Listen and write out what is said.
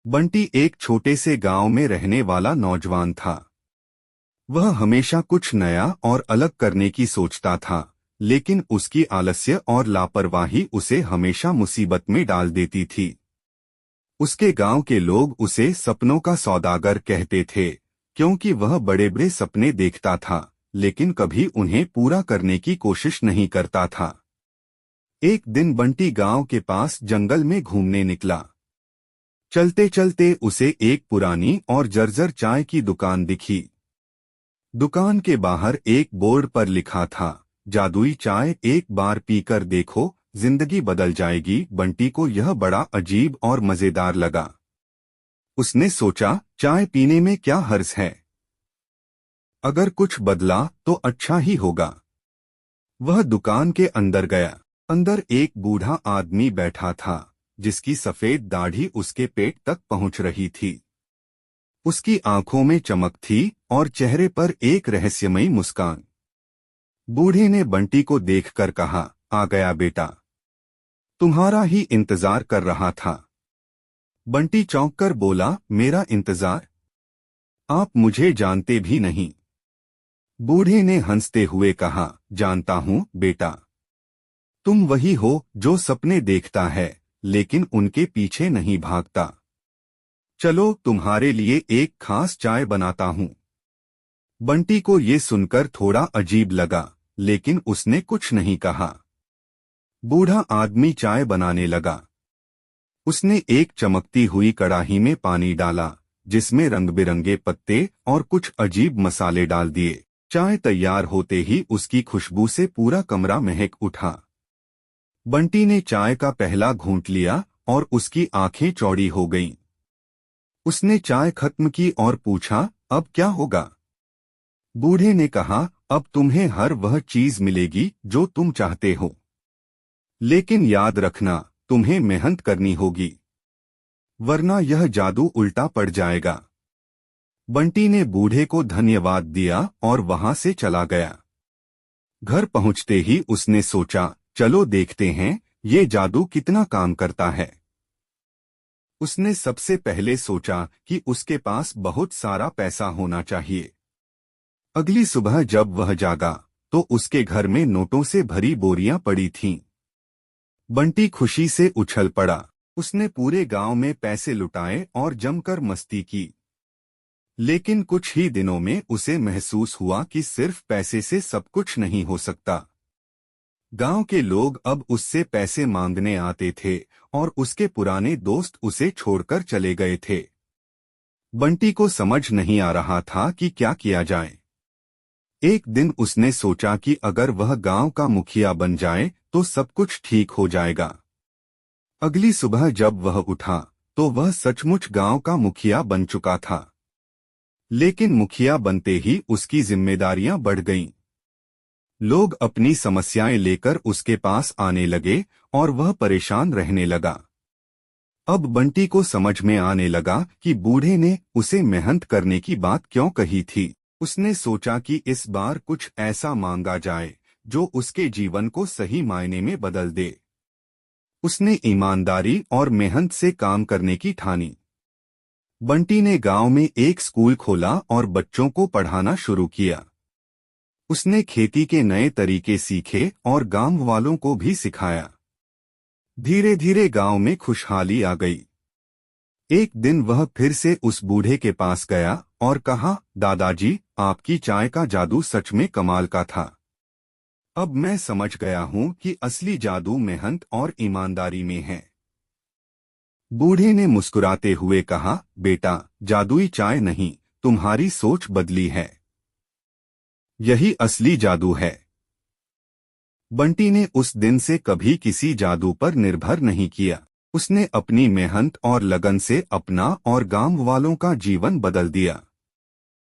बंटी एक छोटे से गांव में रहने वाला नौजवान था। वह हमेशा कुछ नया और अलग करने की सोचता था, लेकिन उसकी आलस्य और लापरवाही उसे हमेशा मुसीबत में डाल देती थी। उसके गांव के लोग उसे सपनों का सौदागर कहते थे, क्योंकि वह बड़े बड़े सपने देखता था, लेकिन कभी उन्हें पूरा करने की कोशिश नहीं करता था। एक दिन बंटी गांव के पास जंगल में घूमने निकला। चलते चलते उसे एक पुरानी और जर्जर चाय की दुकान दिखी। दुकान के बाहर एक बोर्ड पर लिखा था, जादुई चाय, एक बार पीकर देखो, जिंदगी बदल जाएगी। बंटी को यह बड़ा अजीब और मजेदार लगा। उसने सोचा, चाय पीने में क्या हर्ज है, अगर कुछ बदला तो अच्छा ही होगा। वह दुकान के अंदर गया। अंदर एक बूढ़ा आदमी बैठा था, जिसकी सफेद दाढ़ी उसके पेट तक पहुंच रही थी। उसकी आंखों में चमक थी और चेहरे पर एक रहस्यमयी मुस्कान। बूढ़े ने बंटी को देखकर कहा, आ गया बेटा, तुम्हारा ही इंतजार कर रहा था। बंटी चौंककर बोला, मेरा इंतजार? आप मुझे जानते भी नहीं। बूढ़े ने हंसते हुए कहा, जानता हूँ बेटा, तुम वही हो जो सपने देखता है, लेकिन उनके पीछे नहीं भागता। चलो तुम्हारे लिए एक खास चाय बनाता हूँ। बंटी को ये सुनकर थोड़ा अजीब लगा, लेकिन उसने कुछ नहीं कहा। बूढ़ा आदमी चाय बनाने लगा। उसने एक चमकती हुई कड़ाही में पानी डाला, जिसमें रंग बिरंगे पत्ते और कुछ अजीब मसाले डाल दिए। चाय तैयार होते ही उसकी खुशबू से पूरा कमरा महक उठा। बंटी ने चाय का पहला घूंट लिया और उसकी आंखें चौड़ी हो गईं। उसने चाय खत्म की और पूछा, अब क्या होगा? बूढ़े ने कहा, अब तुम्हें हर वह चीज मिलेगी जो तुम चाहते हो, लेकिन याद रखना, तुम्हें मेहनत करनी होगी, वरना यह जादू उल्टा पड़ जाएगा। बंटी ने बूढ़े को धन्यवाद दिया और वहां से चला गया। घर पहुंचते ही उसने सोचा, चलो देखते हैं ये जादू कितना काम करता है। उसने सबसे पहले सोचा कि उसके पास बहुत सारा पैसा होना चाहिए। अगली सुबह जब वह जागा तो उसके घर में नोटों से भरी बोरियां पड़ी थीं। बंटी खुशी से उछल पड़ा। उसने पूरे गांव में पैसे लुटाए और जमकर मस्ती की। लेकिन कुछ ही दिनों में उसे महसूस हुआ कि सिर्फ पैसे से सब कुछ नहीं हो सकता। गांव के लोग अब उससे पैसे मांगने आते थे और उसके पुराने दोस्त उसे छोड़कर चले गए थे। बंटी को समझ नहीं आ रहा था कि क्या किया जाए। एक दिन उसने सोचा कि अगर वह गांव का मुखिया बन जाए तो सब कुछ ठीक हो जाएगा। अगली सुबह जब वह उठा तो वह सचमुच गांव का मुखिया बन चुका था। लेकिन मुखिया बनते ही उसकी जिम्मेदारियां बढ़ गईं। लोग अपनी समस्याएं लेकर उसके पास आने लगे और वह परेशान रहने लगा। अब बंटी को समझ में आने लगा कि बूढ़े ने उसे मेहनत करने की बात क्यों कही थी। उसने सोचा कि इस बार कुछ ऐसा मांगा जाए जो उसके जीवन को सही मायने में बदल दे। उसने ईमानदारी और मेहनत से काम करने की ठानी। बंटी ने गांव में एक स्कूल खोला और बच्चों को पढ़ाना शुरू किया। उसने खेती के नए तरीके सीखे और गांव वालों को भी सिखाया। धीरे धीरे गांव में खुशहाली आ गई। एक दिन वह फिर से उस बूढ़े के पास गया और कहा, दादाजी, आपकी चाय का जादू सच में कमाल का था। अब मैं समझ गया हूं कि असली जादू मेहनत और ईमानदारी में है। बूढ़े ने मुस्कुराते हुए कहा, बेटा, जादुई चाय नहीं, तुम्हारी सोच बदली है, यही असली जादू है। बंटी ने उस दिन से कभी किसी जादू पर निर्भर नहीं किया। उसने अपनी मेहनत और लगन से अपना और गांव वालों का जीवन बदल दिया।